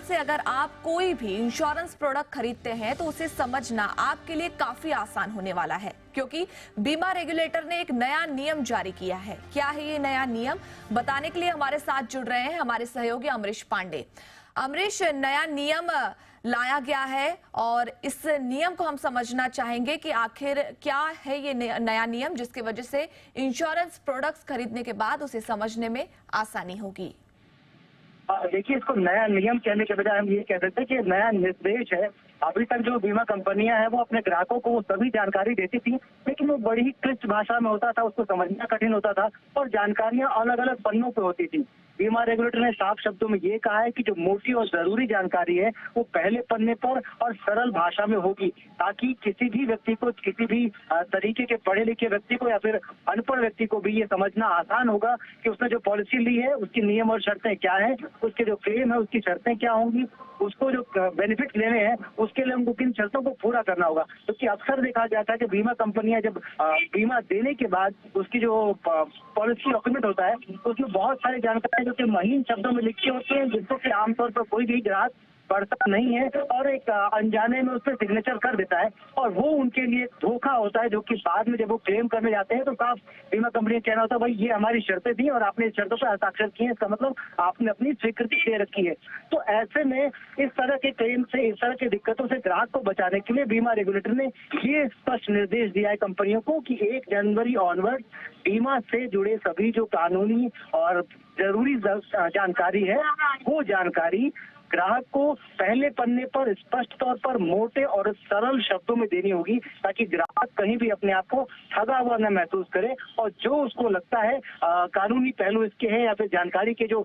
से अगर आप कोई भी इंश्योरेंस प्रोडक्ट खरीदते हैं तो उसे समझना आपके लिए काफी आसान होने वाला है, क्योंकि बीमा रेगुलेटर ने एक नया नियम जारी किया है। क्या है ये नया नियम, बताने के लिए हमारे साथ जुड़ रहे हैं हमारे सहयोगी अमरीश पांडे। अमरीश, नया नियम लाया गया है और इस नियम को हम समझना चाहेंगे कि आखिर क्या है ये नया नियम जिसकी वजह से इंश्योरेंस प्रोडक्ट्स खरीदने के बाद उसे समझने में आसानी होगी। देखिए, इसको नया नियम कहने के बजाय हम ये कह सकते हैं कि नया निर्देश है। अभी तक जो बीमा कंपनियां हैं वो अपने ग्राहकों को वो सभी जानकारी देती थी, लेकिन वो बड़ी ही क्लिष्ट भाषा में होता था, उसको समझना कठिन होता था और जानकारियां अलग अलग पन्नों पे होती थी। बीमा रेगुलेटर ने साफ शब्दों में ये कहा है कि जो मोटी और जरूरी जानकारी है वो पहले पन्ने पर और सरल भाषा में होगी, ताकि किसी भी व्यक्ति को, किसी भी तरीके के पढ़े लिखे व्यक्ति को या फिर अनपढ़ व्यक्ति को भी ये समझना आसान होगा कि उसने जो पॉलिसी ली है उसकी नियम और शर्तें क्या है, उसके जो क्लेम है उसकी शर्तें क्या होंगी, उसको जो बेनिफिट लेने हैं उसके लिए उनको किन शर्तों को पूरा करना होगा। क्योंकि अक्सर देखा जाता है कि बीमा कंपनियां जब बीमा देने के बाद उसकी जो पॉलिसी डॉक्यूमेंट होता है उसमें बहुत सारी जानकारी जो कि महीन शब्दों में लिखी होती है, जिसको कि आमतौर पर कोई भी ग्राहक पढ़ता नहीं है और एक अनजाने में उस पर सिग्नेचर कर देता है और वो उनके लिए धोखा होता है, जो कि बाद में जब वो क्लेम करने जाते हैं तो साफ बीमा कंपनी कहना होता है भाई ये हमारी शर्तें थी और आपने इस शर्तों पर हस्ताक्षर किए, इसका मतलब आपने अपनी स्वीकृति दे रखी है। तो ऐसे में इस तरह के क्लेम से, इस तरह की दिक्कतों से ग्राहक को बचाने के लिए बीमा रेगुलेटर ने ये स्पष्ट निर्देश दिया है कंपनियों को कि 1 जनवरी ऑनवर्ड बीमा से जुड़े सभी जो कानूनी और जरूरी जानकारी है वो जानकारी ग्राहक को पहले पन्ने पर स्पष्ट तौर पर मोटे और सरल शब्दों में देनी होगी, ताकि ग्राहक कहीं भी अपने आप को ठगा हुआ न महसूस करे और जो उसको लगता है कानूनी पहलू इसके हैं या फिर जानकारी के जो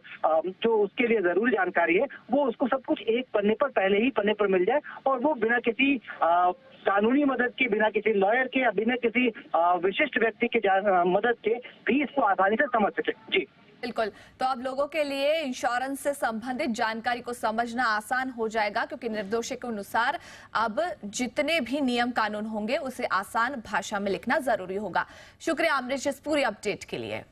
उसके लिए जरूरी जानकारी है वो उसको सब कुछ एक पन्ने पर, पहले ही पन्ने पर मिल जाए और वो बिना किसी कानूनी मदद के, बिना किसी लॉयर के या बिना किसी विशिष्ट व्यक्ति के मदद के भी इसको आसानी से समझ सके। जी बिल्कुल, तो अब लोगों के लिए इंश्योरेंस से संबंधित जानकारी को समझना आसान हो जाएगा, क्योंकि निर्देशों के अनुसार अब जितने भी नियम कानून होंगे उसे आसान भाषा में लिखना जरूरी होगा। शुक्रिया अमरीश इस पूरी अपडेट के लिए।